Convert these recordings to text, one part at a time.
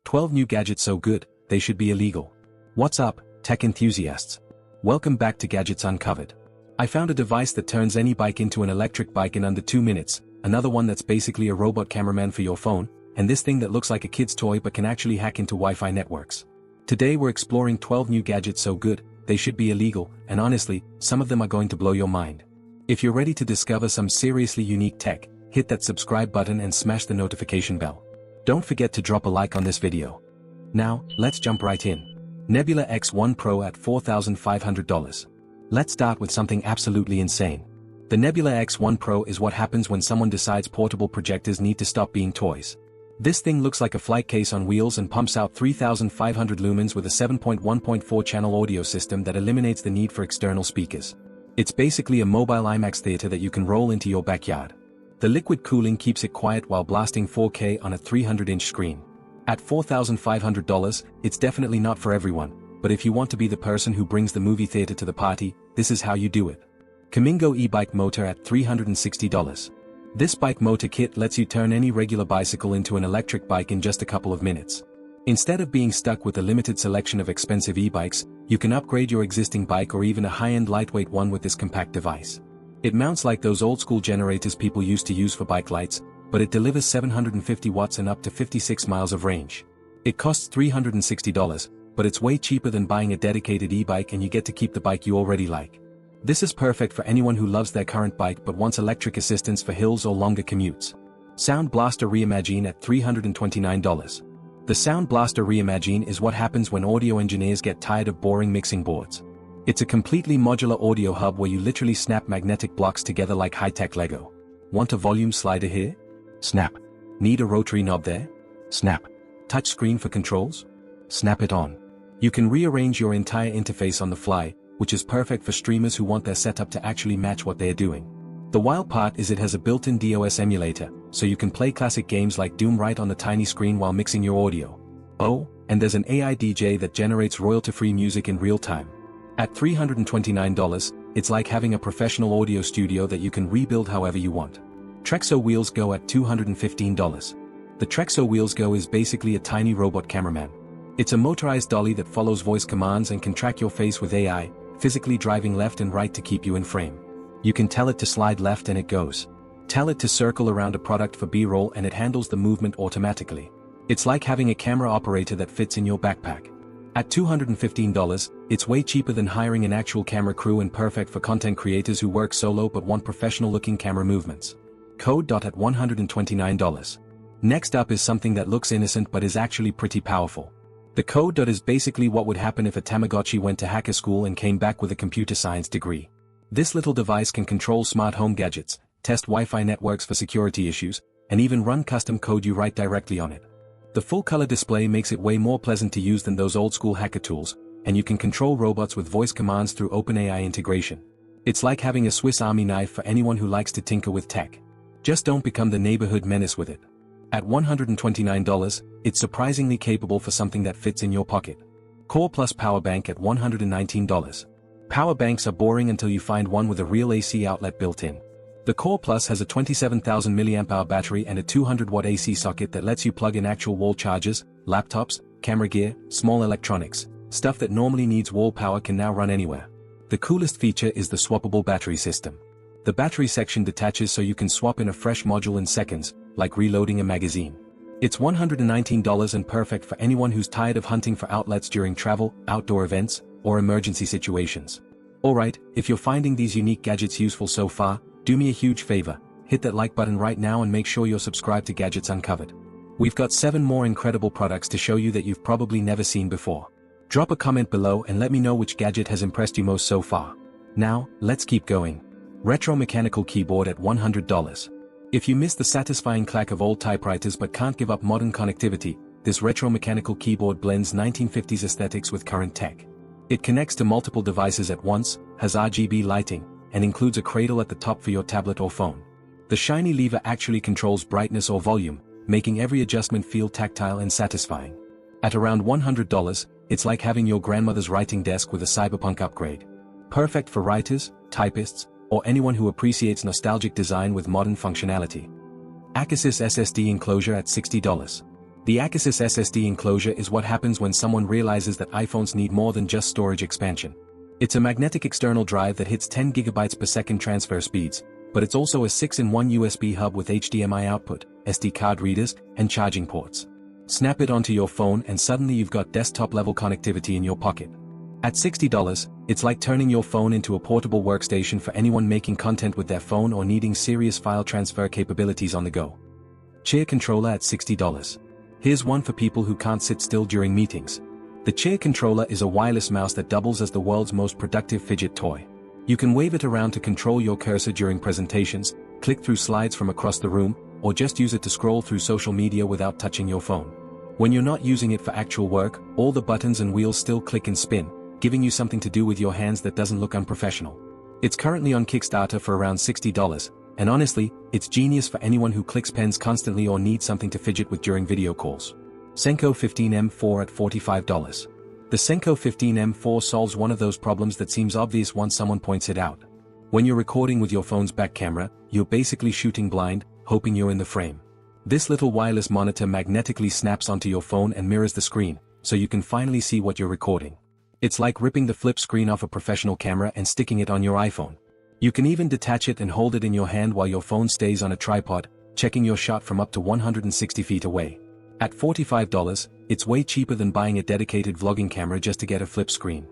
12 new gadgets so good, they should be illegal. What's up, tech enthusiasts? Welcome back to Gadgets Uncovered. I found a device that turns any bike into an electric bike in under 2 minutes, another one that's basically a robot cameraman for your phone, and this thing that looks like a kid's toy but can actually hack into Wi-Fi networks. Today we're exploring 12 new gadgets so good, they should be illegal, and honestly, some of them are going to blow your mind. If you're ready to discover some seriously unique tech, hit that subscribe button and smash the notification bell. Don't forget to drop a like on this video. Now, let's jump right in. Nebula X1 Pro at $4,500. Let's start with something absolutely insane. The Nebula X1 Pro is what happens when someone decides portable projectors need to stop being toys. This thing looks like a flight case on wheels and pumps out 3,500 lumens with a 7.1.4 channel audio system that eliminates the need for external speakers. It's basically a mobile IMAX theater that you can roll into your backyard. The liquid cooling keeps it quiet while blasting 4K on a 300-inch screen. At $4,500, it's definitely not for everyone, but if you want to be the person who brings the movie theater to the party, this is how you do it. Kamingo eBike motor at $360. This bike motor kit lets you turn any regular bicycle into an electric bike in just a couple of minutes. Instead of being stuck with a limited selection of expensive e-bikes, you can upgrade your existing bike or even a high-end lightweight one with this compact device. It mounts like those old-school generators people used to use for bike lights, but it delivers 750 watts and up to 56 miles of range. It costs $360, but it's way cheaper than buying a dedicated e-bike and you get to keep the bike you already like. This is perfect for anyone who loves their current bike but wants electric assistance for hills or longer commutes. Sound Blaster Reimagine at $329. The Sound Blaster Reimagine is what happens when audio engineers get tired of boring mixing boards. It's a completely modular audio hub where you literally snap magnetic blocks together like high-tech Lego. Want a volume slider here? Snap. Need a rotary knob there? Snap. Touch screen for controls? Snap it on. You can rearrange your entire interface on the fly, which is perfect for streamers who want their setup to actually match what they're doing. The wild part is it has a built-in DOS emulator, so you can play classic games like Doom right on the tiny screen while mixing your audio. Oh, and there's an AI DJ that generates royalty-free music in real time. At $329, it's like having a professional audio studio that you can rebuild however you want. Trexo Wheels Go at $215. The Trexo Wheels Go is basically a tiny robot cameraman. It's a motorized dolly that follows voice commands and can track your face with AI, physically driving left and right to keep you in frame. You can tell it to slide left and it goes. Tell it to circle around a product for B-roll and it handles the movement automatically. It's like having a camera operator that fits in your backpack. At $215, it's way cheaper than hiring an actual camera crew and perfect for content creators who work solo but want professional-looking camera movements. Kode Dot at $129. Next up is something that looks innocent but is actually pretty powerful. The Kode Dot is basically what would happen if a Tamagotchi went to hacker school and came back with a computer science degree. This little device can control smart home gadgets, test Wi-Fi networks for security issues, and even run custom code you write directly on it. The full-color display makes it way more pleasant to use than those old-school hacker tools, and you can control robots with voice commands through OpenAI integration. It's like having a Swiss Army knife for anyone who likes to tinker with tech. Just don't become the neighborhood menace with it. At $129, it's surprisingly capable for something that fits in your pocket. Core Plus Power Bank at $119. Power banks are boring until you find one with a real AC outlet built in. The Core Plus has a 27,000 mAh battery and a 200-watt AC socket that lets you plug in actual wall chargers, laptops, camera gear, small electronics. Stuff that normally needs wall power can now run anywhere. The coolest feature is the swappable battery system. The battery section detaches so you can swap in a fresh module in seconds, like reloading a magazine. It's $119 and perfect for anyone who's tired of hunting for outlets during travel, outdoor events, or emergency situations. Alright, if you're finding these unique gadgets useful so far, do me a huge favor, hit that like button right now and make sure you're subscribed to Gadgets Uncovered. We've got 7 more incredible products to show you that you've probably never seen before. Drop a comment below and let me know which gadget has impressed you most so far. Now, let's keep going. Retro mechanical keyboard at $100. If you miss the satisfying clack of old typewriters but can't give up modern connectivity, this retro mechanical keyboard blends 1950s aesthetics with current tech. It connects to multiple devices at once, has RGB lighting, and includes a cradle at the top for your tablet or phone. The shiny lever actually controls brightness or volume, making every adjustment feel tactile and satisfying. At around $100, it's like having your grandmother's writing desk with a cyberpunk upgrade. Perfect for writers, typists, or anyone who appreciates nostalgic design with modern functionality. Acasis SSD Enclosure at $60. The Acasis SSD Enclosure is what happens when someone realizes that iPhones need more than just storage expansion. It's a magnetic external drive that hits 10 GB per second transfer speeds, but it's also a 6-in-1 USB hub with HDMI output, SD card readers, and charging ports. Snap it onto your phone and suddenly you've got desktop-level connectivity in your pocket. At $60, it's like turning your phone into a portable workstation for anyone making content with their phone or needing serious file transfer capabilities on the go. Chair controller at $60. Here's one for people who can't sit still during meetings. The chair controller is a wireless mouse that doubles as the world's most productive fidget toy. You can wave it around to control your cursor during presentations, click through slides from across the room, or just use it to scroll through social media without touching your phone. When you're not using it for actual work, all the buttons and wheels still click and spin, giving you something to do with your hands that doesn't look unprofessional. It's currently on Kickstarter for around $60, and honestly, it's genius for anyone who clicks pens constantly or needs something to fidget with during video calls. Senko XV M4 at $45. The Senko XV M4 solves one of those problems that seems obvious once someone points it out. When you're recording with your phone's back camera, you're basically shooting blind, hoping you're in the frame. This little wireless monitor magnetically snaps onto your phone and mirrors the screen, so you can finally see what you're recording. It's like ripping the flip screen off a professional camera and sticking it on your iPhone. You can even detach it and hold it in your hand while your phone stays on a tripod, checking your shot from up to 160 feet away. At $45, it's way cheaper than buying a dedicated vlogging camera just to get a flip screen.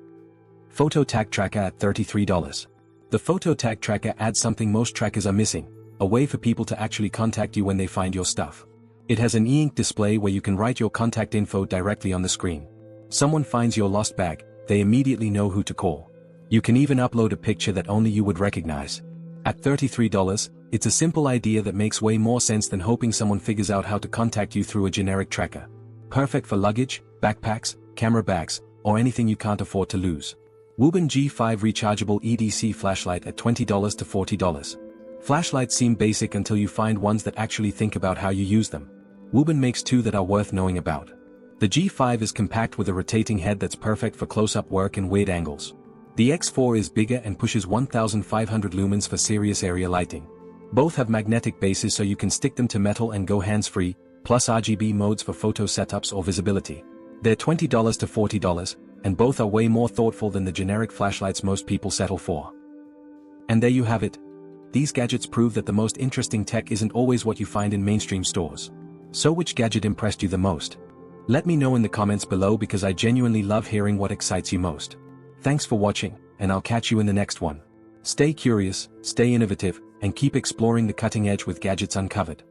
Photo Tag Tracker at $33. The Photo Tag Tracker adds something most trackers are missing, a way for people to actually contact you when they find your stuff. It has an e-ink display where you can write your contact info directly on the screen. Someone finds your lost bag, they immediately know who to call. You can even upload a picture that only you would recognize. At $33, it's a simple idea that makes way more sense than hoping someone figures out how to contact you through a generic tracker. Perfect for luggage, backpacks, camera bags, or anything you can't afford to lose. Wuben G5 Rechargeable EDC Flashlight at $20 to $40. Flashlights seem basic until you find ones that actually think about how you use them. Wuben makes two that are worth knowing about. The G5 is compact with a rotating head that's perfect for close-up work and weird angles. The X4 is bigger and pushes 1,500 lumens for serious area lighting. Both have magnetic bases so you can stick them to metal and go hands-free, plus RGB modes for photo setups or visibility. They're $20 to $40, and both are way more thoughtful than the generic flashlights most people settle for. And there you have it. These gadgets prove that the most interesting tech isn't always what you find in mainstream stores. So which gadget impressed you the most? Let me know in the comments below because I genuinely love hearing what excites you most. Thanks for watching, and I'll catch you in the next one. Stay curious, stay innovative, and keep exploring the cutting edge with Gadgets Uncovered.